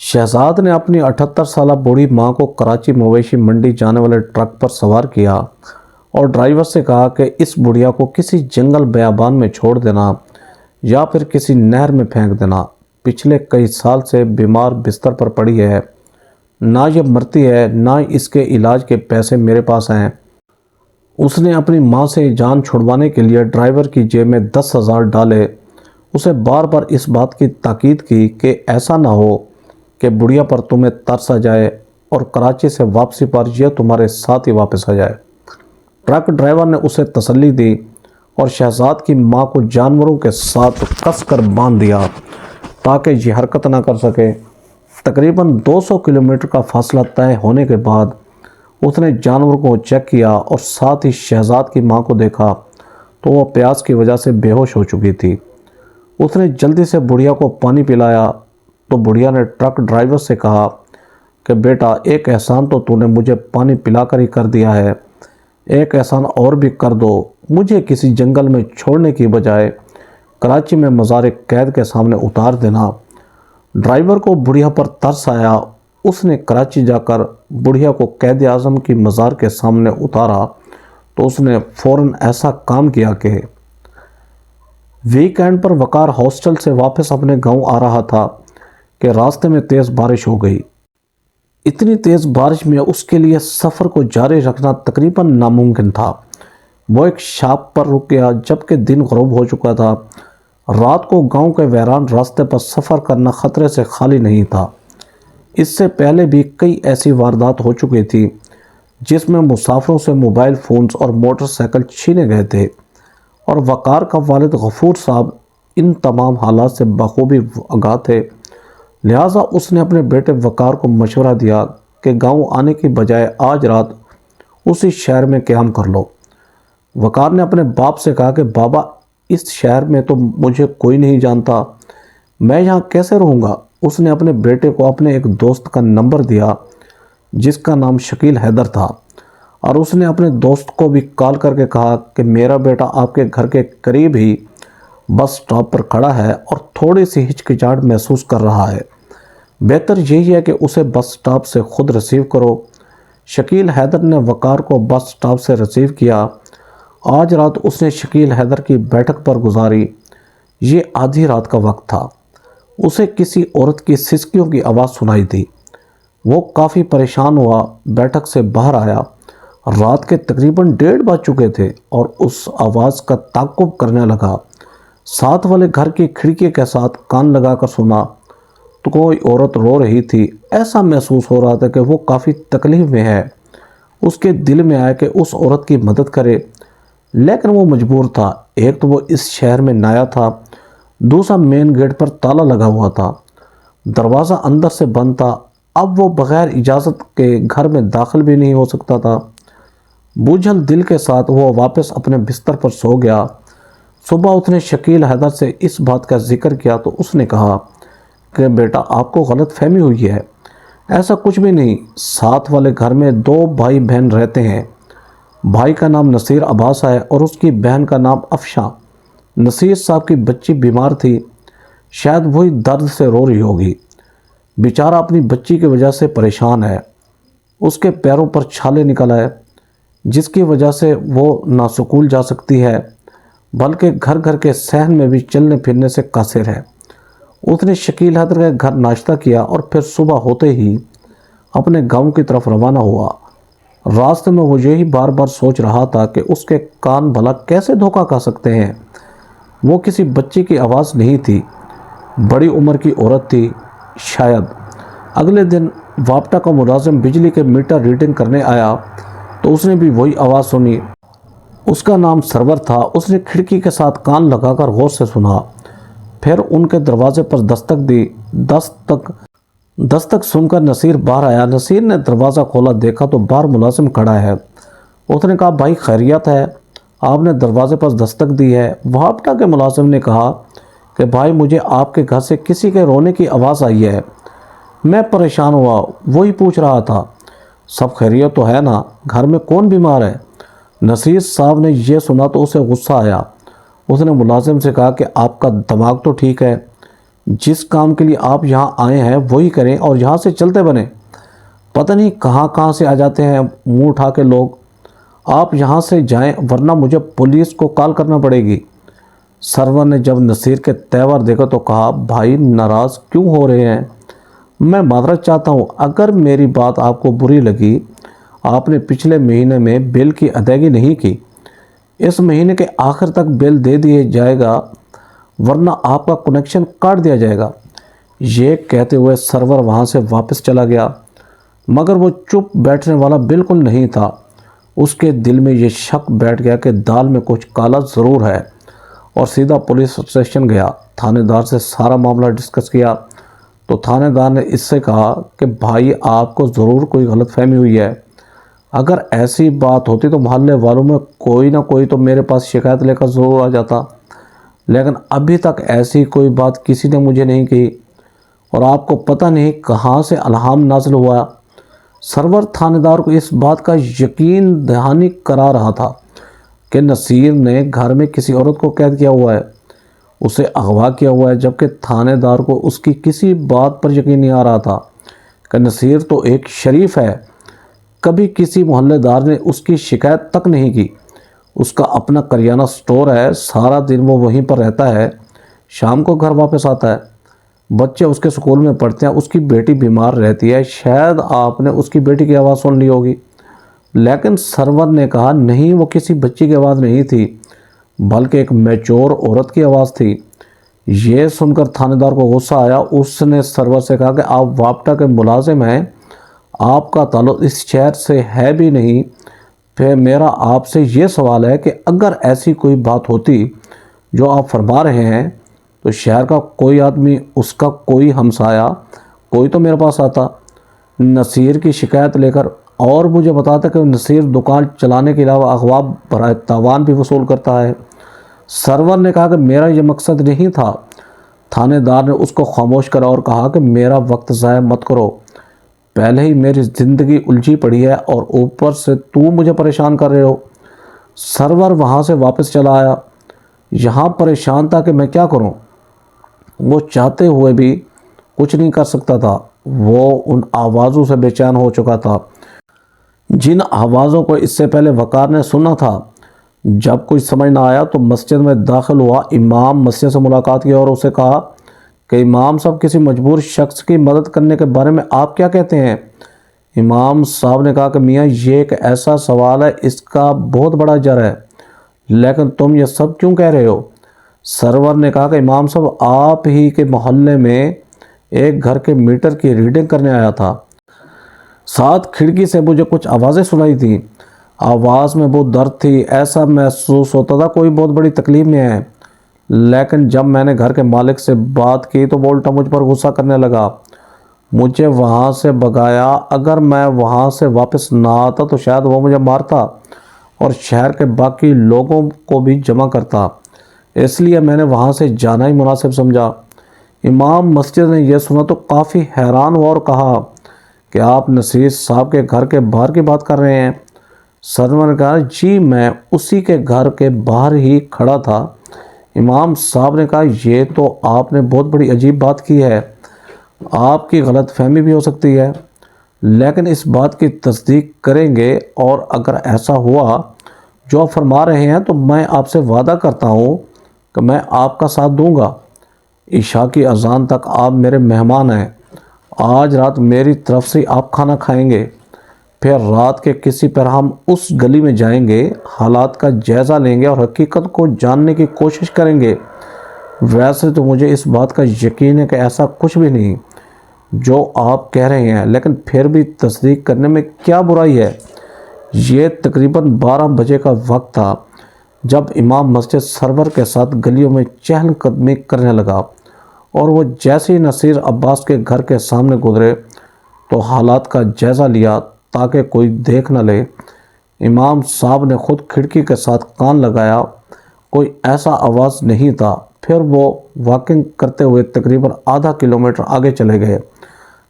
شہزاد نے اپنی 78 سالہ بوڑھی ماں کو کراچی مویشی منڈی جانے والے ٹرک پر سوار کیا اور ڈرائیور سے کہا کہ اس بڑھیا کو کسی جنگل بیابان میں چھوڑ دینا یا پھر کسی نہر میں پھینک دینا۔ پچھلے کئی سال سے بیمار بستر پر پڑی ہے، نہ یہ مرتی ہے نہ اس کے علاج کے پیسے میرے پاس ہیں۔ اس نے اپنی ماں سے جان چھڑوانے کے لیے ڈرائیور کی جیب میں 10,000 ڈالے، اسے بار بار اس بات کی تاکید کی کہ ایسا نہ ہو کہ بڑھیا پر تمہیں ترس آ جائے اور کراچی سے واپسی پر یہ تمہارے ساتھ ہی واپس آ جائے۔ ٹرک ڈرائیور نے اسے تسلی دی اور شہزاد کی ماں کو جانوروں کے ساتھ کس کر باندھ دیا تاکہ یہ حرکت نہ کر سکے۔ تقریباً 200 کلومیٹر کا فاصلہ طے ہونے کے بعد اس نے جانور کو چیک کیا اور ساتھ ہی شہزاد کی ماں کو دیکھا تو وہ پیاس کی وجہ سے بے ہوش ہو چکی تھی۔ اس نے جلدی سے بڑھیا کو پانی پلایا تو بڑھیا نے ٹرک ڈرائیور سے کہا کہ بیٹا، ایک احسان تو تو نے مجھے پانی پلا کر ہی کر دیا ہے، ایک احسان اور بھی کر دو، مجھے کسی جنگل میں چھوڑنے کی بجائے کراچی میں مزار قید کے سامنے اتار دینا۔ ڈرائیور کو بڑھیا پر ترس آیا، اس نے کراچی جا کر بڑھیا کو قید اعظم کی مزار کے سامنے اتارا تو اس نے فوراً ایسا کام کیا کہ ویکینڈ پر وقار ہاسٹل سے واپس اپنے گاؤں آ رہا تھا کہ راستے میں تیز بارش ہو گئی۔ اتنی تیز بارش میں اس کے لیے سفر کو جاری رکھنا تقریباً ناممکن تھا۔ وہ ایک شاپ پر رک گیا جبکہ دن غروب ہو چکا تھا۔ رات کو گاؤں کے ویران راستے پر سفر کرنا خطرے سے خالی نہیں تھا۔ اس سے پہلے بھی کئی ایسی واردات ہو چکی تھی جس میں مسافروں سے موبائل فونز اور موٹر سائیکل چھینے گئے تھے، اور وقار کا والد غفور صاحب ان تمام حالات سے بخوبی آگاہ تھے۔ لہٰذا اس نے اپنے بیٹے وقار کو مشورہ دیا کہ گاؤں آنے کی بجائے آج رات اسی شہر میں قیام کر لو۔ وقار نے اپنے باپ سے کہا کہ بابا، اس شہر میں تو مجھے کوئی نہیں جانتا، میں یہاں کیسے رہوں گا؟ اس نے اپنے بیٹے کو اپنے ایک دوست کا نمبر دیا جس کا نام شکیل حیدر تھا، اور اس نے اپنے دوست کو بھی کال کر کے کہا کہ میرا بیٹا آپ کے گھر کے قریب ہی بس سٹاپ پر کھڑا ہے اور تھوڑی سی ہچکچاہٹ محسوس کر رہا ہے، بہتر یہی ہے کہ اسے بس سٹاپ سے خود ریسیو کرو۔ شکیل حیدر نے وقار کو بس سٹاپ سے ریسیو کیا۔ آج رات اس نے شکیل حیدر کی بیٹھک پر گزاری۔ یہ آدھی رات کا وقت تھا۔ اسے کسی عورت کی سسکیوں کی آواز سنائی دی۔ وہ کافی پریشان ہوا، بیٹھک سے باہر آیا۔ رات کے تقریباً 1:30 بج چکے تھے اور اس آواز کا تعقب کرنے لگا۔ ساتھ والے گھر کی کھڑکی کے ساتھ کان لگا کر سنا تو کوئی عورت رو رہی تھی۔ ایسا محسوس ہو رہا تھا کہ وہ کافی تکلیف میں ہے۔ اس کے دل میں آیا کہ اس عورت کی مدد کرے، لیکن وہ مجبور تھا۔ ایک تو وہ اس شہر میں نیا تھا، دوسرا مین گیٹ پر تالا لگا ہوا تھا، دروازہ اندر سے بند تھا، اب وہ بغیر اجازت کے گھر میں داخل بھی نہیں ہو سکتا تھا۔ بوجھل دل کے ساتھ وہ واپس اپنے بستر پر سو گیا۔ صبح اس نے شکیل حیدر سے اس بات کا ذکر کیا تو اس نے کہا کہ بیٹا، آپ کو غلط فہمی ہوئی ہے، ایسا کچھ بھی نہیں۔ ساتھ والے گھر میں 2 بھائی بہن رہتے ہیں، بھائی کا نام نصیر عباس ہے اور اس کی بہن کا نام افشاں۔ نصیر صاحب کی بچی بیمار تھی، شاید وہی درد سے رو رہی ہوگی۔ بیچارہ اپنی بچی کی وجہ سے پریشان ہے، اس کے پیروں پر چھالے نکل آئے جس کی وجہ سے وہ نہ سکول جا سکتی ہے بلکہ گھر گھر کے صحن میں بھی چلنے پھرنے سے قاصر ہے۔ اس نے شکیل حیدر کے گھر ناشتہ کیا اور پھر صبح ہوتے ہی اپنے گاؤں کی طرف روانہ ہوا۔ راستے میں وہ یہی بار بار سوچ رہا تھا کہ اس کے کان بھلا کیسے دھوکہ کھا سکتے ہیں۔ وہ کسی بچی کی آواز نہیں تھی، بڑی عمر کی عورت تھی شاید۔ اگلے دن واپٹا کا ملازم بجلی کے میٹر ریڈنگ کرنے آیا تو اس نے بھی وہی آواز سنی۔ اس کا نام سرور تھا۔ اس نے کھڑکی کے ساتھ کان لگا کر غور سے سنا، پھر ان کے دروازے پر دستک دی۔ دستک سن کر نصیر باہر آیا۔ نصیر نے دروازہ کھولا، دیکھا تو باہر ملازم کھڑا ہے۔ اس نے کہا بھائی خیریت ہے، آپ نے دروازے پر دستک دی ہے؟ واپٹا کے ملازم نے کہا کہ بھائی مجھے آپ کے گھر سے کسی کے رونے کی آواز آئی ہے، میں پریشان ہوا، وہی پوچھ رہا تھا سب خیریت تو ہے نا، گھر میں کون بیمار ہے؟ نصیر صاحب نے یہ سنا تو اسے غصہ آیا۔ اس نے ملازم سے کہا کہ آپ کا دماغ تو ٹھیک ہے، جس کام کے لیے آپ یہاں آئے ہیں وہی کریں اور یہاں سے چلتے بنیں۔ پتہ نہیں کہاں کہاں سے آ جاتے ہیں منہ اٹھا کے لوگ۔ آپ یہاں سے جائیں ورنہ مجھے پولیس کو کال کرنا پڑے گی۔ سرور نے جب نصیر کے تیور دیکھا تو کہا، بھائی ناراض کیوں ہو رہے ہیں؟ میں معذرت چاہتا ہوں، اگر میری بات آپ کو بری لگی، آپ نے پچھلے مہینے میں بل کی ادائیگی نہیں کی، اس مہینے کے آخر تک بل دے دیا جائے گا ورنہ آپ کا کنیکشن کاٹ دیا جائے گا۔ یہ کہتے ہوئے سرور وہاں سے واپس چلا گیا، مگر وہ چپ بیٹھنے والا بالکل نہیں تھا۔ اس کے دل میں یہ شک بیٹھ گیا کہ دال میں کچھ کالا ضرور ہے، اور سیدھا پولیس اسٹیشن گیا۔ تھانے دار سے سارا معاملہ ڈسکس کیا تو تھانے دار نے اس سے کہا کہ بھائی آپ کو ضرور کوئی غلط فہمی ہوئی ہے، اگر ایسی بات ہوتی تو محلے والوں میں کوئی نہ کوئی تو میرے پاس شکایت لے کر ضرور آ جاتا، لیکن ابھی تک ایسی کوئی بات کسی نے مجھے نہیں کی، اور آپ کو پتہ نہیں کہاں سے الہام نازل ہوا۔ سرور تھانے دار کو اس بات کا یقین دہانی کرا رہا تھا کہ نصیر نے گھر میں کسی عورت کو قید کیا ہوا ہے، اسے اغوا کیا ہوا ہے، جبکہ تھانے دار کو اس کی کسی بات پر یقین نہیں آ رہا تھا کہ نصیر تو ایک شریف ہے، کبھی کسی محلے دار نے اس کی شکایت تک نہیں کی۔ اس کا اپنا کریانہ سٹور ہے، سارا دن وہ وہیں پر رہتا ہے، شام کو گھر واپس آتا ہے، بچے اس کے سکول میں پڑھتے ہیں، اس کی بیٹی بیمار رہتی ہے، شاید آپ نے اس کی بیٹی کی آواز سن لی ہوگی۔ لیکن سرور نے کہا، نہیں، وہ کسی بچی کی آواز نہیں تھی بلکہ ایک میچور عورت کی آواز تھی۔ یہ سن کر تھانے دار کو غصہ آیا۔ اس نے سرور سے کہا کہ آپ واپٹا کے ملازم ہیں، آپ کا تعلق اس شہر سے ہے بھی نہیں، پھر میرا آپ سے یہ سوال ہے کہ اگر ایسی کوئی بات ہوتی جو آپ فرما رہے ہیں تو شہر کا کوئی آدمی، اس کا کوئی ہمسایہ، کوئی تو میرے پاس آتا نصیر کی شکایت لے کر اور مجھے بتاتا کہ نصیر دکان چلانے کے علاوہ اغوا برائے تاوان بھی وصول کرتا ہے۔ سرور نے کہا کہ میرا یہ مقصد نہیں تھا۔ تھانے دار نے اس کو خاموش کرا اور کہا کہ میرا وقت ضائع مت کرو، پہلے ہی میری زندگی الجھی پڑی ہے اور اوپر سے تو مجھے پریشان کر رہے ہو۔ سرور وہاں سے واپس چلا آیا، یہاں پریشان تھا کہ میں کیا کروں۔ وہ چاہتے ہوئے بھی کچھ نہیں کر سکتا تھا، وہ ان آوازوں سے بے چین ہو چکا تھا جن آوازوں کو اس سے پہلے وقار نے سنا تھا۔ جب کچھ سمجھ نہ آیا تو مسجد میں داخل ہوا، امام مسجد سے ملاقات کی اور اسے کہا کہ امام صاحب، کسی مجبور شخص کی مدد کرنے کے بارے میں آپ کیا کہتے ہیں؟ امام صاحب نے کہا کہ میاں، یہ ایک ایسا سوال ہے، اس کا بہت بڑا اجر ہے، لیکن تم یہ سب کیوں کہہ رہے ہو؟ سرور نے کہا کہ امام صاحب، آپ ہی کے محلے میں ایک گھر کے میٹر کی ریڈنگ کرنے آیا تھا، ساتھ کھڑکی سے مجھے کچھ آوازیں سنائی تھیں، آواز میں بہت درد تھی، ایسا محسوس ہوتا تھا کوئی بہت بڑی تکلیف میں ہے، لیکن جب میں نے گھر کے مالک سے بات کی تو وہ الٹا مجھ پر غصہ کرنے لگا، مجھے وہاں سے بھگایا۔ اگر میں وہاں سے واپس نہ آتا تو شاید وہ مجھے مارتا اور شہر کے باقی لوگوں کو بھی جمع کرتا، اس لیے میں نے وہاں سے جانا ہی مناسب سمجھا۔ امام مسجد نے یہ سنا تو کافی حیران ہوا اور کہا کہ آپ نصیر صاحب کے گھر کے باہر کی بات کر رہے ہیں؟ سرور نے کہا، جی میں اسی کے گھر کے باہر ہی کھڑا تھا۔ امام صاحب نے کہا، یہ تو آپ نے بہت بڑی عجیب بات کی ہے، آپ کی غلط فہمی بھی ہو سکتی ہے، لیکن اس بات کی تصدیق کریں گے، اور اگر ایسا ہوا جو آپ فرما رہے ہیں تو میں آپ سے وعدہ کرتا ہوں کہ میں آپ کا ساتھ دوں گا۔ عشاء کی اذان تک آپ میرے مہمان ہیں، آج رات میری طرف سے آپ کھانا کھائیں گے، پھر رات کے کسی پر ہم اس گلی میں جائیں گے، حالات کا جائزہ لیں گے اور حقیقت کو جاننے کی کوشش کریں گے۔ ویسے تو مجھے اس بات کا یقین ہے کہ ایسا کچھ بھی نہیں جو آپ کہہ رہے ہیں، لیکن پھر بھی تصدیق کرنے میں کیا برائی ہے؟ یہ تقریباً 12 بجے کا وقت تھا جب امام مسجد سرور کے ساتھ گلیوں میں چہل قدمی کرنے لگا، اور وہ جیسے ہی نصیر عباس کے گھر کے سامنے گزرے تو حالات کا جائزہ لیا تاکہ کوئی دیکھ نہ لے۔ امام صاحب نے خود کھڑکی کے ساتھ کان لگایا، کوئی ایسا آواز نہیں تھا۔ پھر وہ واکنگ کرتے ہوئے تقریباً آدھا کلومیٹر آگے چلے گئے۔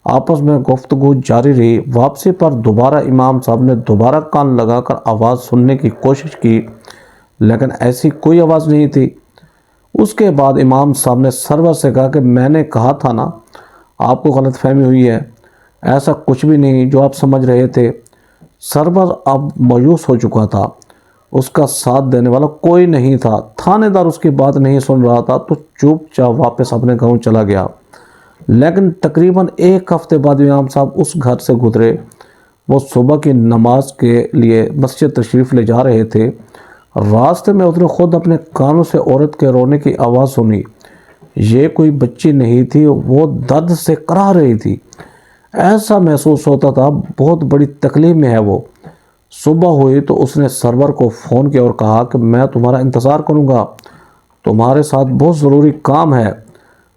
آپس میں گفتگو جاری رہی۔ واپسی پر دوبارہ امام صاحب نے دوبارہ کان لگا کر آواز سننے کی کوشش کی، لیکن ایسی کوئی آواز نہیں تھی۔ اس کے بعد امام صاحب نے سرور سے کہا کہ میں نے کہا تھا نا آپ کو غلط فہمی ہوئی ہے، ایسا کچھ بھی نہیں جو آپ سمجھ رہے تھے۔ سرور اب مایوس ہو چکا تھا، اس کا ساتھ دینے والا کوئی نہیں تھا۔ تھانے دار اس کی بات نہیں سن رہا تھا تو چوپ چاپ واپس اپنے گاؤں چلا گیا۔ لیکن تقریباً 1 ہفتے بعد امام صاحب اس گھر سے گزرے۔ وہ صبح کی نماز کے لیے مسجد تشریف لے جا رہے تھے۔ راستے میں اس نے خود اپنے کانوں سے عورت کے رونے کی آواز سنی۔ یہ کوئی بچی نہیں تھی، وہ درد سے کرا رہی تھی۔ ایسا محسوس ہوتا تھا بہت بڑی تکلیف میں ہے وہ۔ صبح ہوئی تو اس نے سرور کو فون کیا اور کہا کہ میں تمہارا انتظار کروں گا، تمہارے ساتھ بہت ضروری کام ہے۔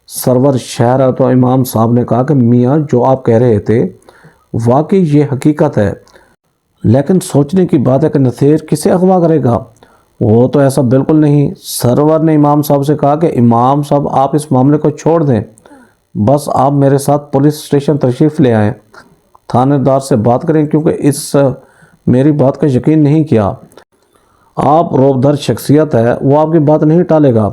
سرور شہر ہے تو امام صاحب نے کہا کہ میاں جو آپ کہہ رہے تھے واقعی یہ حقیقت ہے، لیکن سوچنے کی بات ہے کہ نصیر کسے اغوا کرے گا؟ وہ تو ایسا بالکل نہیں۔ سرور نے امام صاحب سے کہا کہ امام صاحب آپ اس معاملے کو چھوڑ دیں، بس آپ میرے ساتھ پولیس اسٹیشن تشریف لے آئیں، تھانے دار سے بات کریں، کیونکہ میری بات کا یقین نہیں کیا۔ آپ روب در شخصیت ہے، وہ آپ کی بات نہیں ٹالے گا۔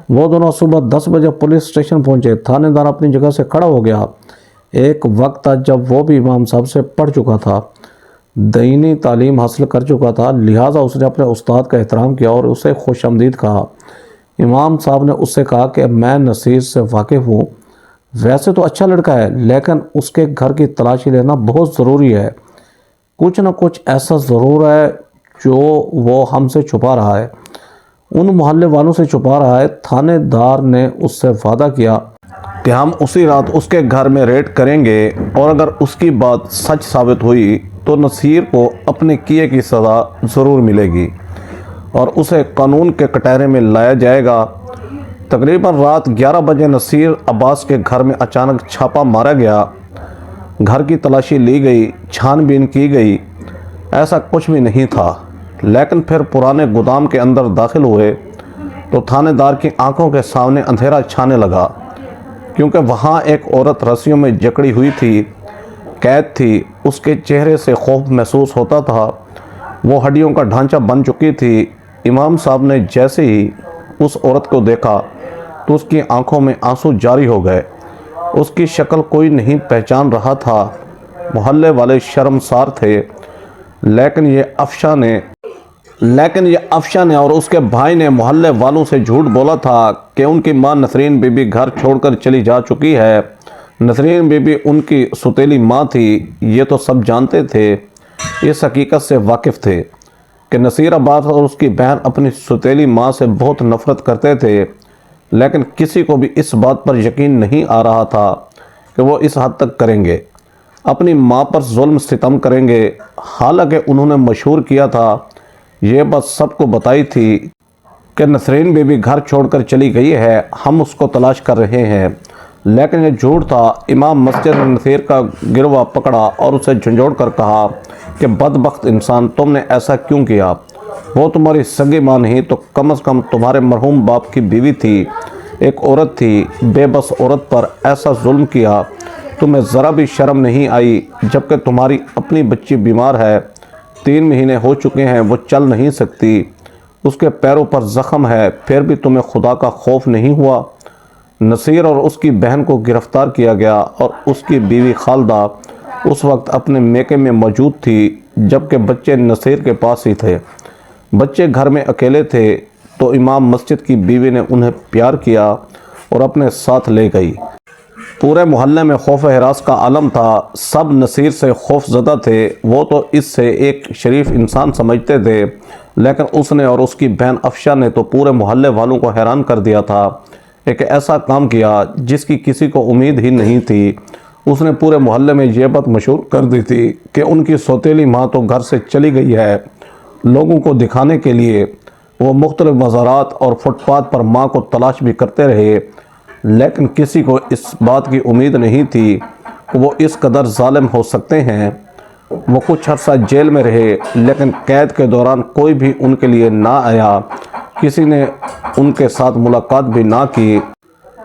وہ دونوں صبح 10 بجے پولیس اسٹیشن پہنچے۔ تھانے دار اپنی جگہ سے کھڑا ہو گیا۔ ایک وقت تھا جب وہ بھی امام صاحب سے پڑھ چکا تھا، دینی تعلیم حاصل کر چکا تھا، لہٰذا اس نے اپنے استاد کا احترام کیا اور اسے خوش آمدید کہا۔ امام صاحب نے اس سے کہا کہ میں نصیر سے واقف ہوں، ویسے تو اچھا لڑکا ہے، لیکن اس کے گھر کی تلاشی لینا بہت ضروری ہے۔ کچھ نہ کچھ ایسا ضرور ہے جو وہ ہم سے چھپا رہا ہے، ان محلے والوں سے چھپا رہا ہے۔ تھانے دار نے اس سے وعدہ کیا کہ ہم اسی رات اس کے گھر میں ریڈ کریں گے، اور اگر اس کی بات سچ ثابت ہوئی تو نصیر کو اپنے کیے کی سزا ضرور ملے گی اور اسے قانون کے کٹہرے میں لایا جائے گا۔ تقریباً رات 11 بجے نصیر عباس کے گھر میں اچانک چھاپا مارا گیا۔ گھر کی تلاشی لی گئی، چھان بین کی گئی، ایسا کچھ بھی نہیں تھا۔ لیکن پھر پرانے گودام کے اندر داخل ہوئے تو تھانے دار کی آنکھوں کے سامنے اندھیرا چھانے لگا، کیونکہ وہاں ایک عورت رسیوں میں جکڑی ہوئی تھی، قید تھی۔ اس کے چہرے سے خوف محسوس ہوتا تھا، وہ ہڈیوں کا ڈھانچہ بن چکی تھی۔ امام صاحب نے جیسے ہی اس عورت کو دیکھا تو اس کی آنکھوں میں آنسو جاری ہو گئے۔ اس کی شکل کوئی نہیں پہچان رہا تھا، محلے والے شرمسار تھے، لیکن یہ افشاں نے اور اس کے بھائی نے محلے والوں سے جھوٹ بولا تھا کہ ان کی ماں نسرین بی بی گھر چھوڑ کر چلی جا چکی ہے۔ نسرین بی بی ان کی سوتیلی ماں تھی۔ یہ تو سب جانتے تھے، اس حقیقت سے واقف تھے کہ نصیر عباس اور اس کی بہن اپنی سوتیلی ماں سے بہت نفرت کرتے تھے، لیکن کسی کو بھی اس بات پر یقین نہیں آ رہا تھا کہ وہ اس حد تک کریں گے، اپنی ماں پر ظلم ستم کریں گے۔ حالانکہ انہوں نے مشہور کیا تھا، یہ بات سب کو بتائی تھی کہ نسرین بی بی گھر چھوڑ کر چلی گئی ہے، ہم اس کو تلاش کر رہے ہیں، لیکن یہ جھوٹ تھا۔ امام مسجد نے نصیر کا گروہ پکڑا اور اسے جھنجھوڑ کر کہا کہ بدبخت انسان، تم نے ایسا کیوں کیا؟ وہ تمہاری سگی ماں نہیں تو کم از کم تمہارے مرحوم باپ کی بیوی تھی، ایک عورت تھی۔ بے بس عورت پر ایسا ظلم کیا، تمہیں ذرا بھی شرم نہیں آئی؟ جبکہ تمہاری اپنی بچی بیمار ہے، 3 مہینے ہو چکے ہیں، وہ چل نہیں سکتی، اس کے پیروں پر زخم ہے، پھر بھی تمہیں خدا کا خوف نہیں ہوا؟ نصیر اور اس کی بہن کو گرفتار کیا گیا اور اس کی بیوی خالدہ اس وقت اپنے میکے میں موجود تھی، جبکہ بچے نصیر کے پاس ہی تھے۔ بچے گھر میں اکیلے تھے تو امام مسجد کی بیوی نے انہیں پیار کیا اور اپنے ساتھ لے گئی۔ پورے محلے میں خوف و ہراس کا عالم تھا، سب نصیر سے خوف زدہ تھے۔ وہ تو اس سے ایک شریف انسان سمجھتے تھے، لیکن اس نے اور اس کی بہن افشا نے تو پورے محلے والوں کو حیران کر دیا تھا۔ ایک ایسا کام کیا جس کی کسی کو امید ہی نہیں تھی۔ اس نے پورے محلے میں یہ بات مشہور کر دی تھی کہ ان کی سوتیلی ماں تو گھر سے چلی گئی ہے۔ لوگوں کو دکھانے کے لیے وہ مختلف مزارات اور فٹ پاتھ پر ماں کو تلاش بھی کرتے رہے، لیکن کسی کو اس بات کی امید نہیں تھی کہ وہ اس قدر ظالم ہو سکتے ہیں۔ وہ کچھ عرصہ جیل میں رہے، لیکن قید کے دوران کوئی بھی ان کے لیے نہ آیا، کسی نے ان کے ساتھ ملاقات بھی نہ کی۔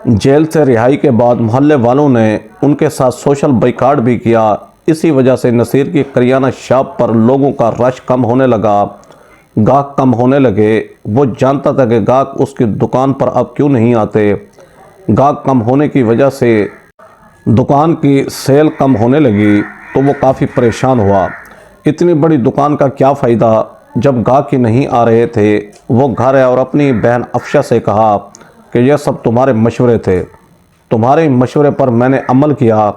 جیل سے رہائی کے بعد محلے والوں نے ان کے ساتھ سوشل بائیکاٹ بھی کیا۔ اسی وجہ سے نصیر کی کریانہ شاپ پر لوگوں کا رش کم ہونے لگا، گاہک کم ہونے لگے۔ وہ جانتا تھا کہ گاہک اس کی دکان پر اب کیوں نہیں آتے۔ گاہک کم ہونے کی وجہ سے دکان کی سیل کم ہونے لگی تو وہ کافی پریشان ہوا۔ اتنی بڑی دکان کا کیا فائدہ جب گاہک ہی نہیں آ رہے تھے۔ وہ گھر آیا اور اپنی بہن افشا سے کہا کہ یہ سب تمہارے مشورے تھے، تمہارے مشورے پر میں نے عمل کیا،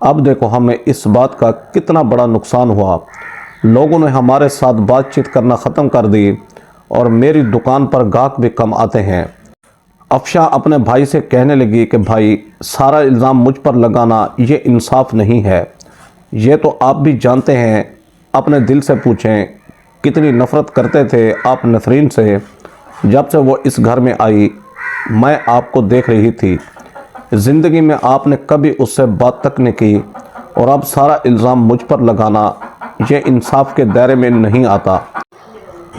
اب دیکھو ہمیں اس بات کا کتنا بڑا نقصان ہوا۔ لوگوں نے ہمارے ساتھ بات چیت کرنا ختم کر دی اور میری دکان پر گاہک بھی کم آتے ہیں۔ افشا اپنے بھائی سے کہنے لگی کہ بھائی، سارا الزام مجھ پر لگانا یہ انصاف نہیں ہے۔ یہ تو آپ بھی جانتے ہیں، اپنے دل سے پوچھیں کتنی نفرت کرتے تھے آپ نسرین سے۔ جب سے وہ اس گھر میں آئی میں آپ کو دیکھ رہی تھی، زندگی میں آپ نے کبھی اس سے بات تک نہیں کی، اور اب سارا الزام مجھ پر لگانا یہ انصاف کے دائرے میں نہیں آتا۔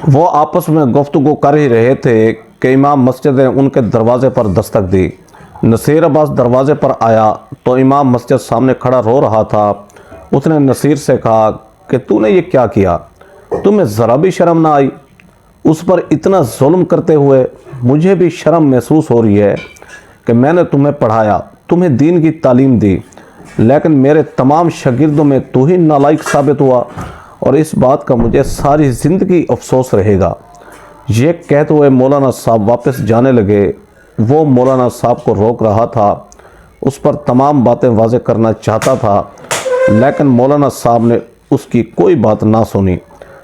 وہ آپس میں گفتگو کر ہی رہے تھے کہ امام مسجد نے ان کے دروازے پر دستک دی۔ نصیر عباس دروازے پر آیا تو امام مسجد سامنے کھڑا رو رہا تھا۔ اس نے نصیر سے کہا کہ تو نے یہ کیا کیا؟ تمہیں ذرا بھی شرم نہ آئی؟ اس پر اتنا ظلم کرتے ہوئے مجھے بھی شرم محسوس ہو رہی ہے کہ میں نے تمہیں پڑھایا، تمہیں دین کی تعلیم دی، لیکن میرے تمام شاگردوں میں تو ہی نالائق ثابت ہوا، اور اس بات کا مجھے ساری زندگی افسوس رہے گا۔ یہ کہتے ہوئے مولانا صاحب واپس جانے لگے۔ وہ مولانا صاحب کو روک رہا تھا، اس پر تمام باتیں واضح کرنا چاہتا تھا، لیکن مولانا صاحب نے اس کی کوئی بات نہ سنی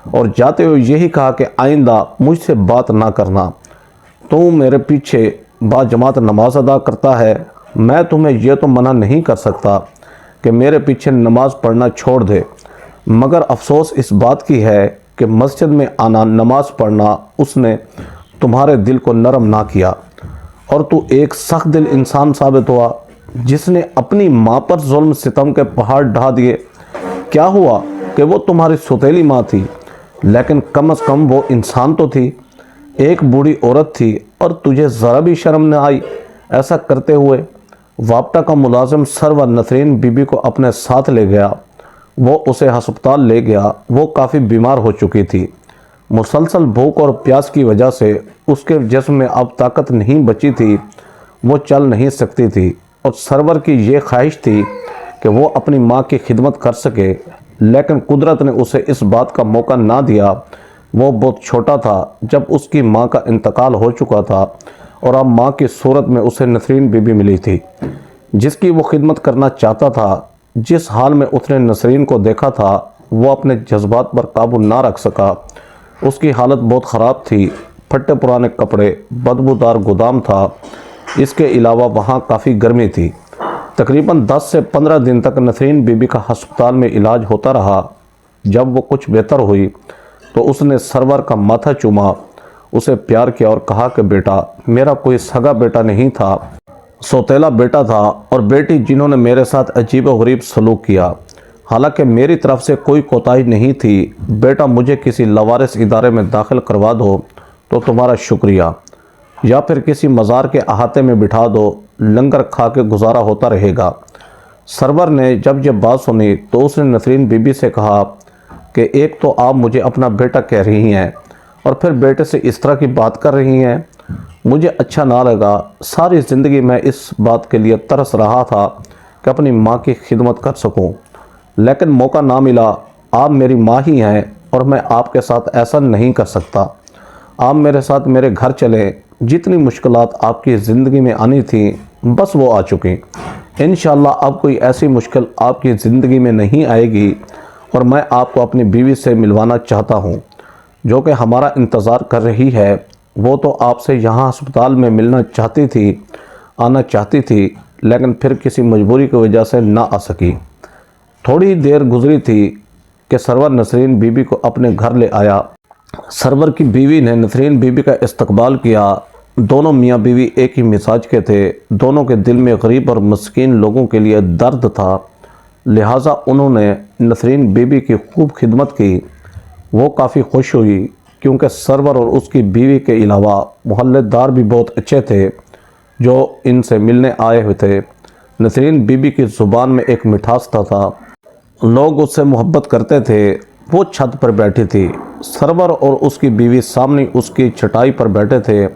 اور جاتے ہوئے یہی کہا کہ آئندہ مجھ سے بات نہ کرنا۔ تو میرے پیچھے با جماعت نماز ادا کرتا ہے، میں تمہیں یہ تو منع نہیں کر سکتا کہ میرے پیچھے نماز پڑھنا چھوڑ دے، مگر افسوس اس بات کی ہے کہ مسجد میں آنا، نماز پڑھنا اس نے تمہارے دل کو نرم نہ کیا، اور تو ایک سخت دل انسان ثابت ہوا جس نے اپنی ماں پر ظلم ستم کے پہاڑ ڈھا دیے۔ کیا ہوا کہ وہ تمہاری سوتیلی ماں تھی، لیکن کم از کم وہ انسان تو تھی، ایک بوڑھی عورت تھی، اور تجھے ذرا بھی شرم نہ آئی ایسا کرتے ہوئے؟ وابٹا کا ملازم سرور نسرین بی بی کو اپنے ساتھ لے گیا۔ وہ اسے ہسپتال لے گیا۔ وہ کافی بیمار ہو چکی تھی۔ مسلسل بھوک اور پیاس کی وجہ سے اس کے جسم میں اب طاقت نہیں بچی تھی، وہ چل نہیں سکتی تھی، اور سرور کی یہ خواہش تھی کہ وہ اپنی ماں کی خدمت کر سکے، لیکن قدرت نے اسے اس بات کا موقع نہ دیا۔ وہ بہت چھوٹا تھا جب اس کی ماں کا انتقال ہو چکا تھا، اور اب ماں کی صورت میں اسے نسرین بی بی ملی تھی جس کی وہ خدمت کرنا چاہتا تھا۔ جس حال میں اس نے نسرین کو دیکھا تھا وہ اپنے جذبات پر قابو نہ رکھ سکا۔ اس کی حالت بہت خراب تھی، پھٹے پرانے کپڑے، بدبودار گودام تھا، اس کے علاوہ وہاں کافی گرمی تھی۔ تقریباً 10 سے 15 دن تک نسرین بی بی کا ہسپتال میں علاج ہوتا رہا۔ جب وہ کچھ بہتر ہوئی تو اس نے سرور کا ماتھا چوما، اسے پیار کیا اور کہا کہ بیٹا، میرا کوئی سگا بیٹا نہیں تھا، سوتیلا بیٹا تھا اور بیٹی جنہوں نے میرے ساتھ عجیب و غریب سلوک کیا، حالانکہ میری طرف سے کوئی کوتاہی نہیں تھی۔ بیٹا، مجھے کسی لاوارث ادارے میں داخل کروا دو تو تمہارا شکریہ، یا پھر کسی مزار کے احاطے میں بٹھا دو، لنگر کھا کے گزارا ہوتا رہے گا۔ سرور نے جب یہ بات سنی تو اس نے نسرین بی بی سے کہا کہ ایک تو آپ مجھے اپنا بیٹا کہہ رہی ہیں، اور پھر بیٹے سے اس طرح کی بات کر رہی ہیں، مجھے اچھا نہ لگا۔ ساری زندگی میں اس بات کے لیے ترس رہا تھا کہ اپنی ماں کی خدمت کر سکوں، لیکن موقع نہ ملا۔ آپ میری ماں ہی ہیں اور میں آپ کے ساتھ ایسا نہیں کر سکتا۔ آپ میرے ساتھ میرے گھر چلیں، جتنی مشکلات آپ کی زندگی میں آنی تھیں بس وہ آ چکیں۔ انشاءاللہ اب کوئی ایسی مشکل آپ کی زندگی میں نہیں آئے گی، اور میں آپ کو اپنی بیوی سے ملوانا چاہتا ہوں جو کہ ہمارا انتظار کر رہی ہے۔ وہ تو آپ سے یہاں ہسپتال میں ملنا چاہتی تھی، آنا چاہتی تھی، لیکن پھر کسی مجبوری کی وجہ سے نہ آ سکی۔ تھوڑی دیر گزری تھی کہ سرور نسرین بی بی کو اپنے گھر لے آیا۔ سرور کی بیوی نے نسرین بی بی کا استقبال کیا۔ دونوں میاں بیوی ایک ہی مزاج کے تھے، دونوں کے دل میں غریب اور مسکین لوگوں کے لیے درد تھا، لہٰذا انہوں نے نسرین بی بی کی خوب خدمت کی۔ وہ کافی خوش ہوئی کیونکہ سرور اور اس کی بیوی کے علاوہ محلے دار بھی بہت اچھے تھے جو ان سے ملنے آئے ہوئے تھے۔ نسرین بی بی کی زبان میں ایک مٹھاس تھا، لوگ اس سے محبت کرتے تھے۔ وہ چھت پر بیٹھی تھی، سرور اور اس کی بیوی سامنے اس کی چٹائی پر بیٹھے تھے۔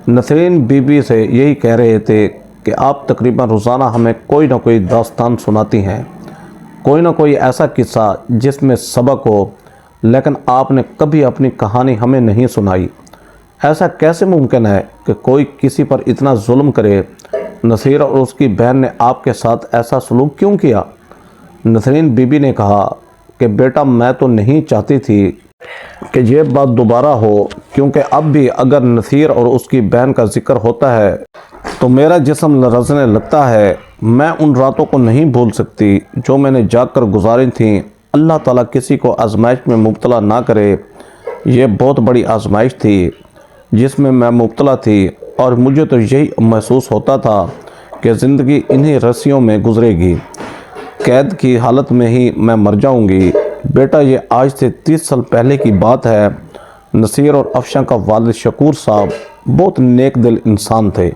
نسرین بیوی سے یہی کہہ رہے تھے کہ آپ تقریباً روزانہ ہمیں کوئی نہ کوئی داستان سناتی ہیں، کوئی نہ کوئی ایسا قصہ جس میں سبق ہو، لیکن آپ نے کبھی اپنی کہانی ہمیں نہیں سنائی۔ ایسا کیسے ممکن ہے کہ کوئی کسی پر اتنا ظلم کرے؟ نصیر اور اس کی بہن نے آپ کے ساتھ ایسا سلوک کیوں کیا؟ نسرین بی بی نے کہا کہ بیٹا میں تو نہیں چاہتی تھی کہ یہ بات دوبارہ ہو، کیونکہ اب بھی اگر نصیر اور اس کی بہن کا ذکر ہوتا ہے تو میرا جسم لرزنے لگتا ہے۔ میں ان راتوں کو نہیں بھول سکتی جو میں نے جاگ کر گزاری تھیں۔ اللہ تعالیٰ کسی کو آزمائش میں مبتلا نہ کرے۔ یہ بہت بڑی آزمائش تھی جس میں مبتلا تھی، اور مجھے تو یہی محسوس ہوتا تھا کہ زندگی انہی رسیوں میں گزرے گی، قید کی حالت میں ہی میں مر جاؤں گی۔ بیٹا یہ آج سے 30 سال پہلے کی بات ہے۔ نصیر اور افشاں کا والد شکور صاحب بہت نیک دل انسان تھے۔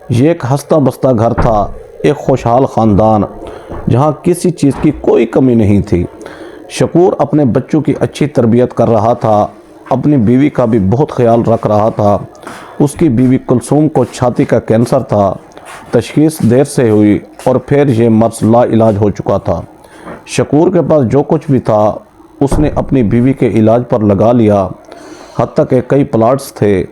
یہ ایک ہنستا بستا گھر تھا، ایک خوشحال خاندان جہاں کسی چیز کی کوئی کمی نہیں تھی۔ شکور اپنے بچوں کی اچھی تربیت کر رہا تھا، اپنی بیوی کا بھی بہت خیال رکھ رہا تھا۔ اس کی بیوی کلثوم کو چھاتی کا کینسر تھا، تشخیص دیر سے ہوئی اور پھر یہ مرض لا علاج ہو چکا تھا۔ شکور کے پاس جو کچھ بھی تھا اس نے اپنی بیوی کے علاج پر لگا لیا، حتیٰ کہ کئی پلاٹس تھے،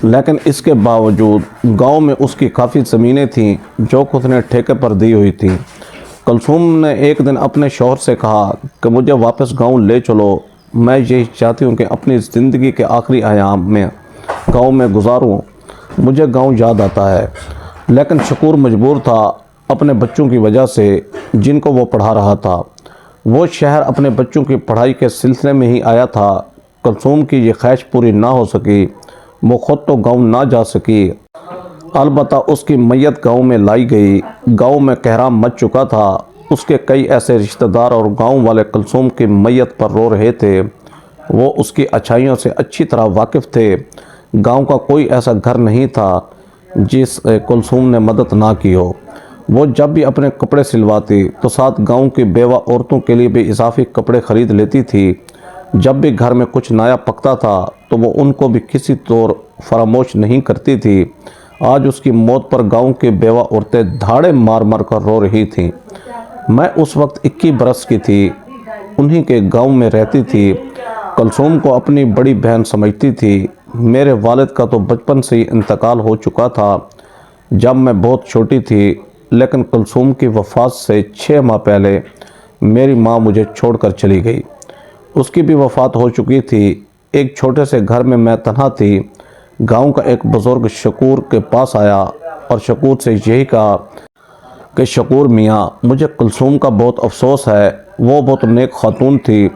لیکن اس کے باوجود گاؤں میں اس کی کافی زمینیں تھیں جو اس نے ٹھیکے پر دی ہوئی تھیں۔ کلثوم نے ایک دن اپنے شوہر سے کہا کہ مجھے واپس گاؤں لے چلو، میں یہی چاہتی ہوں کہ اپنی زندگی کے آخری ایام میں گاؤں میں گزاروں، مجھے گاؤں یاد آتا ہے۔ لیکن شکور مجبور تھا اپنے بچوں کی وجہ سے جن کو وہ پڑھا رہا تھا۔ وہ شہر اپنے بچوں کی پڑھائی کے سلسلے میں ہی آیا تھا۔ کلثوم کی یہ خواہش پوری نہ ہو سکی، وہ خود تو گاؤں نہ جا سکی، البتہ اس کی میت گاؤں میں لائی گئی۔ گاؤں میں قہرام مچ چکا تھا، اس کے کئی ایسے رشتہ دار اور گاؤں والے کلثوم کی میت پر رو رہے تھے۔ وہ اس کی اچھائیوں سے اچھی طرح واقف تھے۔ گاؤں کا کوئی ایسا گھر نہیں تھا جس کلثوم نے مدد نہ کی ہو۔ وہ جب بھی اپنے کپڑے سلواتی تو ساتھ گاؤں کی بیوہ عورتوں کے لیے بھی اضافی کپڑے خرید لیتی تھی۔ جب بھی گھر میں کچھ نیا پکتا تھا تو وہ ان کو بھی کسی طور فراموش نہیں کرتی تھی۔ آج اس کی موت پر گاؤں کی بیوہ عورتیں دھاڑے مار مار کر رو رہی تھیں۔ میں اس وقت 21 برس کی تھی، انہی کے گاؤں میں رہتی تھی۔ کلثوم کو اپنی بڑی بہن سمجھتی تھی۔ میرے والد کا تو بچپن سے ہی انتقال ہو چکا تھا جب میں بہت چھوٹی تھی، لیکن کلثوم کی وفات سے 6 ماہ پہلے میری ماں مجھے چھوڑ کر چلی گئی۔ اس کی بھی وفات ہو چکی تھی۔ ایک چھوٹے سے گھر میں میں تنہا تھی۔ گاؤں کا ایک بزرگ شکور کے پاس آیا اور شکور سے یہی کہا کہ شکور میاں، مجھے کلثوم کا بہت افسوس ہے، وہ بہت نیک خاتون تھی،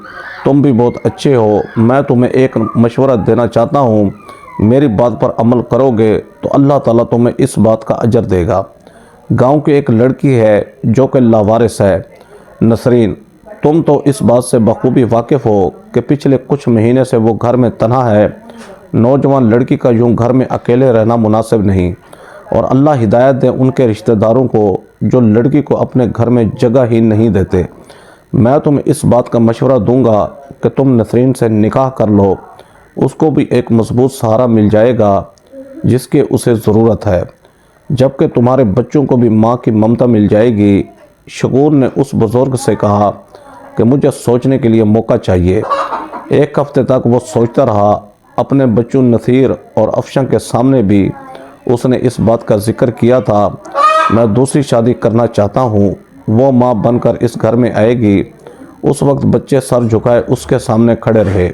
تم بھی بہت اچھے ہو، میں تمہیں ایک مشورہ دینا چاہتا ہوں، میری بات پر عمل کرو گے تو اللہ تعالیٰ تمہیں اس بات کا اجر دے گا۔ گاؤں کی ایک لڑکی ہے جو کہ لاوارث ہے، نسرین، تم تو اس بات سے بخوبی واقف ہو کہ پچھلے کچھ مہینے سے وہ گھر میں تنہا ہے۔ نوجوان لڑکی کا یوں گھر میں اکیلے رہنا مناسب نہیں، اور اللہ ہدایت دے ان کے رشتہ داروں کو جو لڑکی کو اپنے گھر میں جگہ ہی نہیں دیتے۔ میں تمہیں اس بات کا مشورہ دوں گا کہ تم نسرین سے نکاح کر لو، اس کو بھی ایک مضبوط سہارا مل جائے گا جس کی اسے ضرورت ہے، جبکہ تمہارے بچوں کو بھی ماں کی ممتا مل جائے گی۔ شکور نے اس بزرگ سے کہا کہ مجھے سوچنے کے لیے موقع چاہیے۔ ایک ہفتے تک وہ سوچتا رہا۔ اپنے بچوں نصیر اور افشاں کے سامنے بھی اس نے اس بات کا ذکر کیا تھا، میں دوسری شادی کرنا چاہتا ہوں، وہ ماں بن کر اس گھر میں آئے گی۔ اس وقت بچے سر جھکائے اس کے سامنے کھڑے رہے۔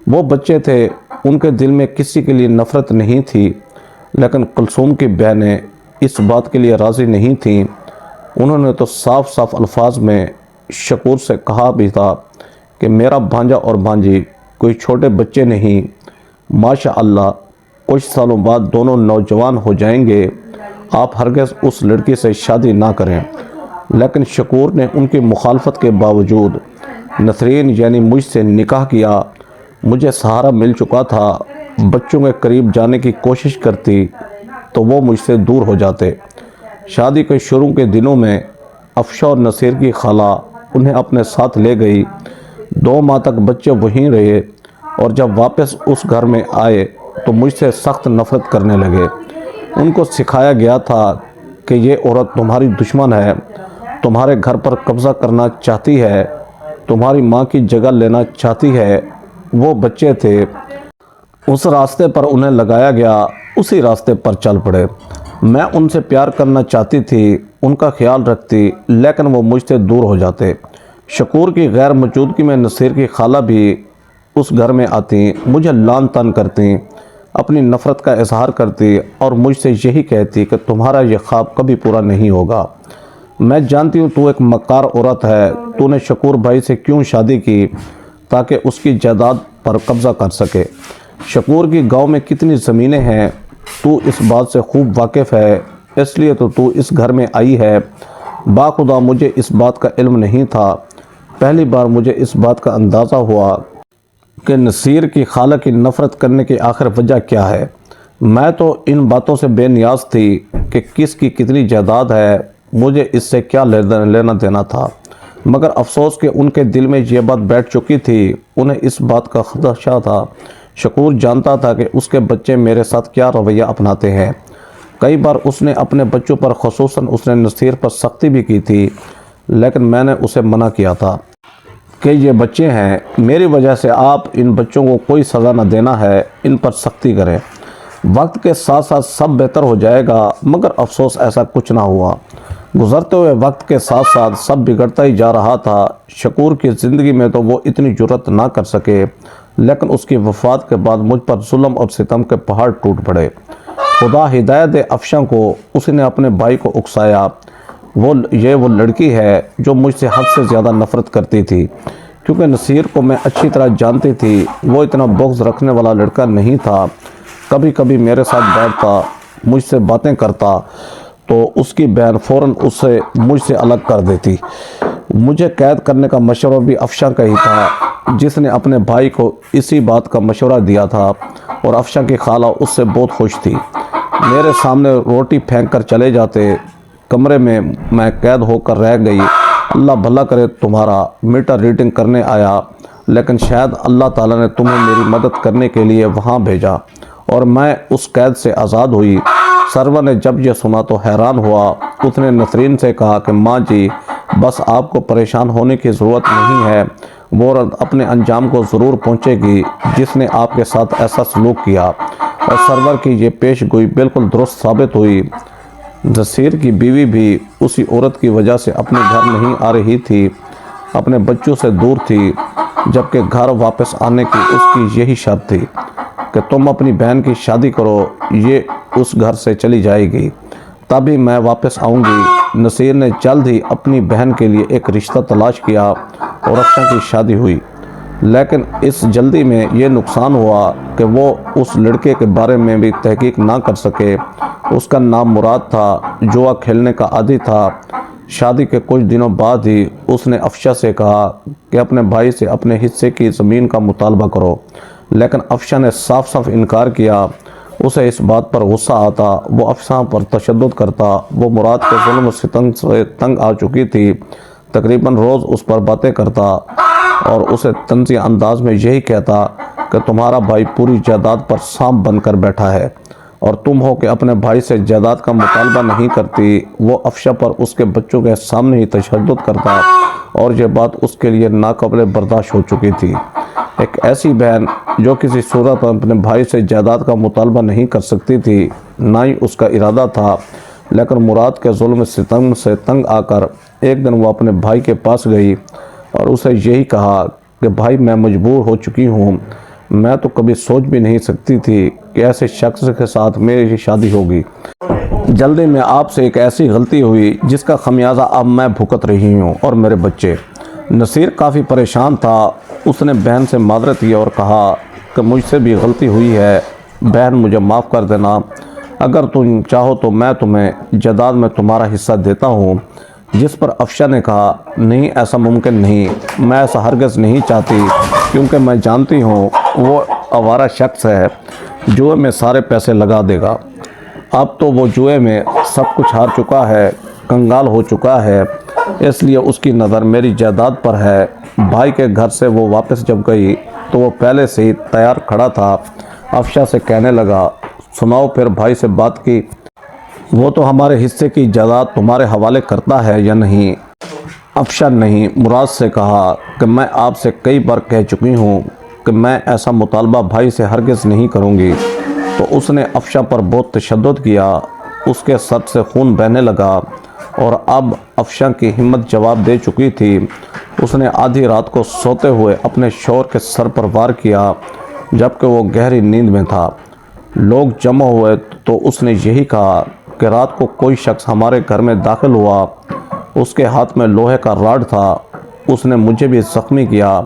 وہ بچے تھے، ان کے دل میں کسی کے لیے نفرت نہیں تھی، لیکن کلثوم کی بہنیں اس بات کے لیے راضی نہیں تھیں۔ انہوں نے تو صاف صاف الفاظ میں شکور سے کہا بھی تھا کہ میرا بھانجا اور بھانجی کوئی چھوٹے بچے نہیں، ماشاء اللہ کچھ سالوں بعد دونوں نوجوان ہو جائیں گے، آپ ہرگز اس لڑکی سے شادی نہ کریں۔ لیکن شکور نے ان کی مخالفت کے باوجود نسرین یعنی مجھ سے نکاح کیا۔ مجھے سہارا مل چکا تھا، بچوں کے قریب جانے کی کوشش کرتی تو وہ مجھ سے دور ہو جاتے۔ شادی کے شروع کے دنوں میں افشاں اور نصیر کی خالہ انہیں اپنے ساتھ لے گئی۔ 2 ماہ تک بچے وہیں رہے۔ اور جب واپس اس گھر میں آئے تو مجھ سے سخت نفرت کرنے لگے۔ ان کو سکھایا گیا تھا کہ یہ عورت تمہاری دشمن ہے، تمہارے گھر پر قبضہ کرنا چاہتی ہے، تمہاری ماں کی جگہ لینا چاہتی ہے۔ وہ بچے تھے، اس راستے پر انہیں لگایا گیا، اسی راستے پر چل پڑے۔ میں ان سے پیار کرنا چاہتی تھی، ان کا خیال رکھتی، لیکن وہ مجھ سے دور ہو جاتے۔ شکور کی غیر موجودگی میں نصیر کی خالہ بھی اس گھر میں آتی، مجھے لعن طعن کرتی، اپنی نفرت کا اظہار کرتی اور مجھ سے یہی کہتی کہ تمہارا یہ خواب کبھی پورا نہیں ہوگا۔ میں جانتی ہوں تو ایک مکار عورت ہے، تو نے شکور بھائی سے کیوں شادی کی تاکہ اس کی جائیداد پر قبضہ کر سکے۔ شکور کی گاؤں میں کتنی زمینیں ہیں تو اس بات سے خوب واقف ہے، اس لیے تو اس گھر میں آئی ہے۔ باخدا مجھے اس بات کا علم نہیں تھا۔ پہلی بار مجھے اس بات کا اندازہ ہوا کہ نصیر کی خالہ کی نفرت کرنے کی آخر وجہ کیا ہے۔ میں تو ان باتوں سے بے نیاز تھی کہ کس کی کتنی جائیداد ہے، مجھے اس سے کیا لینا دینا تھا، مگر افسوس کہ ان کے دل میں یہ بات بیٹھ چکی تھی۔ انہیں اس بات کا خدشہ تھا۔ شکور جانتا تھا کہ اس کے بچے میرے ساتھ کیا رویہ اپناتے ہیں۔ کئی بار اس نے اپنے بچوں پر، خصوصاً اس نے نصیر پر سختی بھی کی تھی، لیکن میں نے اسے منع کیا تھا کہ یہ بچے ہیں، میری وجہ سے آپ ان بچوں کو کوئی سزا نہ دینا ہے، ان پر سختی کریں، وقت کے ساتھ ساتھ سب بہتر ہو جائے گا۔ مگر افسوس ایسا کچھ نہ ہوا۔ گزرتے ہوئے وقت کے ساتھ ساتھ سب بگڑتا ہی جا رہا تھا۔ شکور کی زندگی میں تو وہ اتنی جرأت نہ کر سکے، لیکن اس کی وفات کے بعد مجھ پر ظلم اور ستم کے پہاڑ ٹوٹ پڑے۔ خدا ہدایت دے افشاں کو، اس نے اپنے بھائی کو اکسایا۔ وہ لڑکی ہے جو مجھ سے حد سے زیادہ نفرت کرتی تھی، کیونکہ نصیر کو میں اچھی طرح جانتی تھی۔ وہ اتنا بغض رکھنے والا لڑکا نہیں تھا۔ کبھی کبھی میرے ساتھ بیٹھتا، مجھ سے باتیں کرتا تو اس کی بہن فوراً اسے مجھ سے الگ کر دیتی۔ مجھے قید کرنے کا مشورہ بھی افشاں کا ہی تھا، جس نے اپنے بھائی کو اسی بات کا مشورہ دیا تھا، اور افشاں کی خالہ اس سے بہت خوش تھی۔ میرے سامنے روٹی پھینک کر چلے جاتے۔ کمرے میں میں قید ہو کر رہ گئی۔ اللہ بھلا کرے تمہارا، میٹر ریڈنگ کرنے آیا، لیکن شاید اللہ تعالیٰ نے تمہیں میری مدد کرنے کے لیے وہاں بھیجا اور میں اس قید سے آزاد ہوئی۔ سرور نے جب یہ سنا تو حیران ہوا۔ اس نے نسرین سے کہا کہ ماں جی، بس آپ کو پریشان ہونے کی ضرورت نہیں ہے، وہ عورت اپنے انجام کو ضرور پہنچے گی جس نے آپ کے ساتھ ایسا سلوک کیا۔ اور سرور کی یہ پیش گوئی بالکل درست ثابت ہوئی۔ نصیر کی بیوی بھی اسی عورت کی وجہ سے اپنے گھر نہیں آ رہی تھی، اپنے بچوں سے دور تھی، جبکہ گھر واپس آنے کی اس کی یہی شرط تھی کہ تم اپنی بہن کی شادی کرو، یہ اس گھر سے چلی جائے گی، تبھی میں واپس آؤں گی۔ نصیر نے جلد ہی اپنی بہن کے لیے ایک رشتہ تلاش کیا اور افشاں کی شادی ہوئی، لیکن اس جلدی میں یہ نقصان ہوا کہ وہ اس لڑکے کے بارے میں بھی تحقیق نہ کر سکے۔ اس کا نام مراد تھا، جوا کھیلنے کا عادی تھا۔ شادی کے کچھ دنوں بعد ہی اس نے افشاں سے کہا کہ اپنے بھائی سے اپنے حصے کی زمین کا مطالبہ کرو، لیکن افشاں نے صاف صاف انکار کیا۔ اسے اس بات پر غصہ آتا، وہ افشاں پر تشدد کرتا۔ وہ مراد کے ظلم و ستم سے تنگ آ چکی تھی، تقریباً روز اس پر باتیں کرتا اور اسے طنزیہ انداز میں یہی کہتا کہ تمہارا بھائی پوری جائیداد پر سانپ بن کر بیٹھا ہے اور تم ہو کہ اپنے بھائی سے جائیداد کا مطالبہ نہیں کرتی۔ وہ افشاں پر اس کے بچوں کے سامنے ہی تشدد کرتا اور یہ بات اس کے لیے ناقابل برداشت ہو چکی تھی۔ ایک ایسی بہن جو کسی صورت اپنے بھائی سے جائیداد کا مطالبہ نہیں کر سکتی تھی، نہ ہی اس کا ارادہ تھا، لیکن مراد کے ظلم ستم سے تنگ آ کر ایک دن وہ اپنے بھائی کے پاس گئی اور اسے یہی کہا کہ بھائی، میں مجبور ہو چکی ہوں، میں تو کبھی سوچ بھی نہیں سکتی تھی کہ ایسے شخص کے ساتھ میری شادی ہوگی۔ جلدی میں آپ سے ایک ایسی غلطی ہوئی جس کا خمیازہ اب میں بھگت رہی ہوں اور میرے بچے۔ نصیر کافی پریشان تھا۔ اس نے بہن سے معذرت کی اور کہا کہ مجھ سے بھی غلطی ہوئی ہے بہن، مجھے معاف کر دینا، اگر تم چاہو تو میں تمہیں جائیداد میں تمہارا حصہ دیتا ہوں۔ جس پر افشاں نے کہا، نہیں، ایسا ممکن نہیں، میں ایسا ہرگز نہیں چاہتی، کیونکہ میں جانتی ہوں وہ آوارہ شخص ہے، جوئے میں سارے پیسے لگا دے گا۔ اب تو وہ جوئے میں سب کچھ ہار چکا ہے، کنگال ہو چکا ہے، اس لیے اس کی نظر میری جائیداد پر ہے۔ بھائی کے گھر سے وہ واپس جب گئی تو وہ پہلے سے ہی تیار کھڑا تھا۔ افشا سے کہنے لگا، سناؤ پھر بھائی سے بات کی، وہ تو ہمارے حصے کی جائیداد تمہارے حوالے کرتا ہے یا نہیں؟ افشا نہیں مراد سے کہا کہ میں آپ سے کئی بار کہہ چکی ہوں کہ میں ایسا مطالبہ بھائی سے ہرگز نہیں کروں گی۔ تو اس نے افشا پر بہت تشدد کیا، اس کے سر سے خون بہنے لگا اور اب افشا کی ہمت جواب دے چکی تھی۔ اس نے آدھی رات کو سوتے ہوئے اپنے شوہر کے سر پر وار کیا جبکہ وہ گہری نیند میں تھا۔ لوگ جمع ہوئے تو اس نے یہی کہا کہ رات کو کوئی شخص ہمارے گھر میں داخل ہوا، اس کے ہاتھ میں لوہے کا راڈ تھا، اس نے مجھے بھی زخمی کیا،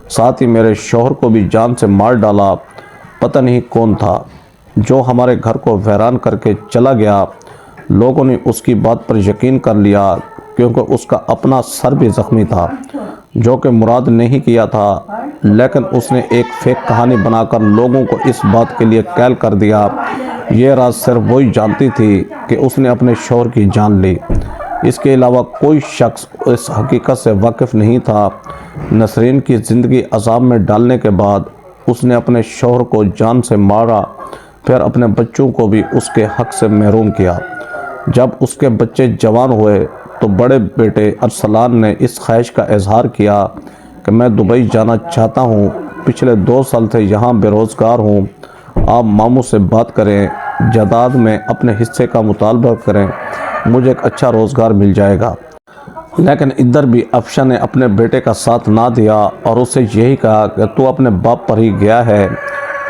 ساتھ ہی میرے شوہر کو بھی جان سے مار ڈالا۔ پتہ نہیں کون تھا جو ہمارے گھر کو ویران کر کے چلا گیا۔ لوگوں نے اس کی بات پر یقین کر لیا کیونکہ اس کا اپنا سر بھی زخمی تھا، جو کہ مراد نہیں کیا تھا، لیکن اس نے ایک فیک کہانی بنا کر لوگوں کو اس بات کے لیے قائل کر دیا۔ یہ راز صرف وہی جانتی تھی کہ اس نے اپنے شوہر کی جان لی، اس کے علاوہ کوئی شخص اس حقیقت سے واقف نہیں تھا۔ نسرین کی زندگی عذاب میں ڈالنے کے بعد اس نے اپنے شوہر کو جان سے مارا، پھر اپنے بچوں کو بھی اس کے حق سے محروم کیا۔ جب اس کے بچے جوان ہوئے تو بڑے بیٹے ارسلان نے اس خواہش کا اظہار کیا کہ میں دبئی جانا چاہتا ہوں، پچھلے 2 سال سے یہاں بے روزگار ہوں، آپ ماموں سے بات کریں، جائیداد میں اپنے حصے کا مطالبہ کریں، مجھے ایک اچھا روزگار مل جائے گا۔ لیکن ادھر بھی افشا نے اپنے بیٹے کا ساتھ نہ دیا اور اسے یہی کہا کہ تو اپنے باپ پر ہی گیا ہے،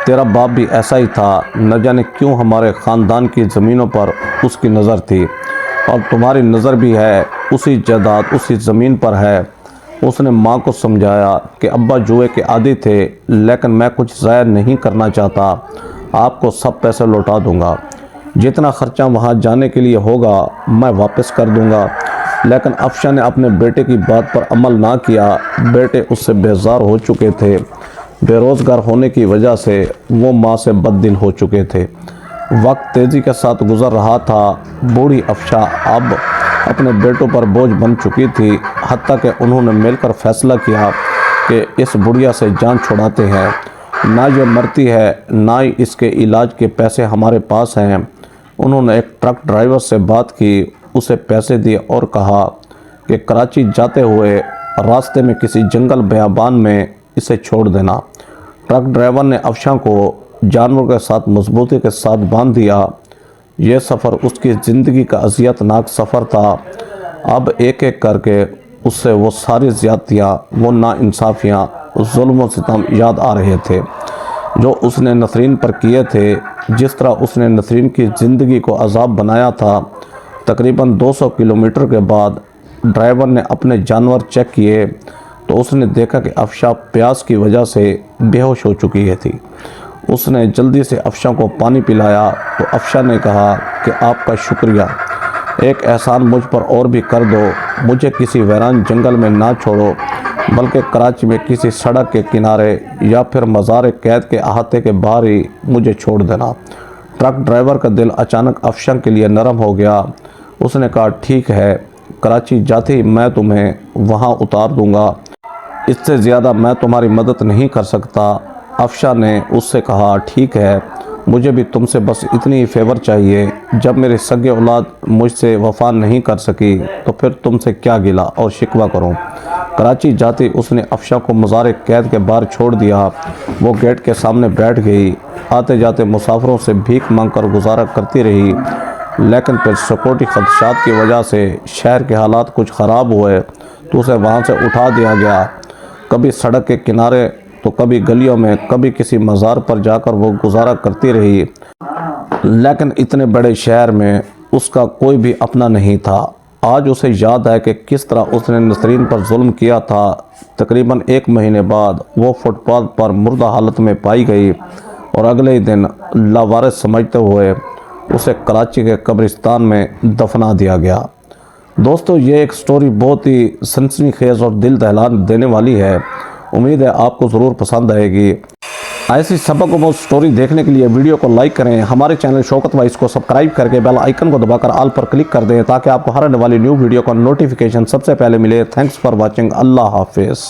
تیرا باپ بھی ایسا ہی تھا، نہ جانے کیوں ہمارے خاندان کی زمینوں پر اس کی نظر تھی اور تمہاری نظر بھی ہے، اسی جائیداد اسی زمین پر ہے۔ اس نے ماں کو سمجھایا کہ ابا جوئے کے عادی تھے، لیکن میں کچھ ضائع نہیں کرنا چاہتا، آپ کو سب پیسے لوٹا دوں گا، جتنا خرچہ وہاں جانے کے لیے ہوگا میں واپس کر دوں گا۔ لیکن افشا نے اپنے بیٹے کی بات پر عمل نہ کیا۔ بیٹے اس سے بیزار ہو چکے تھے، بے روزگار ہونے کی وجہ سے وہ ماں سے بد دل ہو چکے تھے۔ وقت تیزی کے ساتھ گزر رہا تھا، بوڑھی افشا اب اپنے بیٹوں پر بوجھ بن چکی تھی، حتیٰ کہ انہوں نے مل کر فیصلہ کیا کہ اس بڑھیا سے جان چھڑاتے ہیں، نہ یہ مرتی ہے نہ ہی اس کے علاج کے پیسے ہمارے پاس ہیں۔ انہوں نے ایک ٹرک ڈرائیور سے بات کی، اسے پیسے دیے اور کہا کہ کراچی جاتے ہوئے راستے میں کسی جنگل بیابان میں اسے چھوڑ دینا۔ ٹرک ڈرائیور نے افشا کو جانور کے ساتھ مضبوطی کے ساتھ باندھ دیا۔ یہ سفر اس کی زندگی کا اذیت ناک سفر تھا۔ اب ایک ایک کر کے اس سے وہ ساری زیادتیاں، وہ ناانصافیاں، ظلم و ستم یاد آ رہے تھے جو اس نے نسرین پر کیے تھے، جس طرح اس نے نسرین کی زندگی کو عذاب بنایا تھا۔ تقریباً 200 کلومیٹر کے بعد ڈرائیور نے اپنے جانور چیک کیے تو اس نے دیکھا کہ افشا پیاس کی وجہ سے بے ہوش ہو چکی تھی۔ اس نے جلدی سے افشا کو پانی پلایا تو افشا نے کہا کہ آپ کا شکریہ، ایک احسان مجھ پر اور بھی کر دو، مجھے کسی ویران جنگل میں نہ چھوڑو بلکہ کراچی میں کسی سڑک کے کنارے یا پھر مزار قید کے احاطے کے باہر ہی مجھے چھوڑ دینا۔ ٹرک ڈرائیور کا دل اچانک افشا کے لیے نرم ہو گیا۔ اس نے کہا ٹھیک ہے، کراچی جاتے ہی میں تمہیں وہاں اتار دوں گا، اس سے زیادہ میں تمہاری مدد نہیں کر سکتا۔ افشا نے اس سے کہا ٹھیک ہے، مجھے بھی تم سے بس اتنی ہی فیور چاہیے، جب میری سگے اولاد مجھ سے وفا نہیں کر سکی تو پھر تم سے کیا گلہ اور شکوہ کروں۔ کراچی جاتی اس نے افشا کو مزار قید کے باہر چھوڑ دیا۔ وہ گیٹ کے سامنے بیٹھ گئی، آتے جاتے مسافروں سے بھیک مانگ کر گزارا کرتی رہی، لیکن پھر سیکورٹی خدشات کی وجہ سے شہر کے حالات کچھ خراب ہوئے تو اسے وہاں سے اٹھا دیا گیا۔ کبھی سڑک کے کنارے تو کبھی گلیوں میں، کبھی کسی مزار پر جا کر وہ گزارا کرتی رہی، لیکن اتنے بڑے شہر میں اس کا کوئی بھی اپنا نہیں تھا۔ آج اسے یاد ہے کہ کس طرح اس نے نسرین پر ظلم کیا تھا۔ تقریباً 1 مہینے بعد وہ فٹ پاتھ پر مردہ حالت میں پائی گئی اور اگلے ہی دن لاوارث سمجھتے ہوئے اسے کراچی کے قبرستان میں دفنا دیا گیا۔ دوستو، یہ ایک سٹوری بہت ہی سنسنی خیز اور دل دہلا دینے والی ہے، امید ہے آپ کو ضرور پسند آئے گی۔ ایسی سبق و سٹوری دیکھنے کے لیے ویڈیو کو لائک کریں، ہمارے چینل شوکت وائس کو سبسکرائب کر کے بیل آئیکن کو دبا کر آل پر کلک کر دیں تاکہ آپ کو ہر آنے والی نیو ویڈیو کا نوٹیفیکیشن سب سے پہلے ملے۔ تھینکس فار واچنگ، اللہ حافظ۔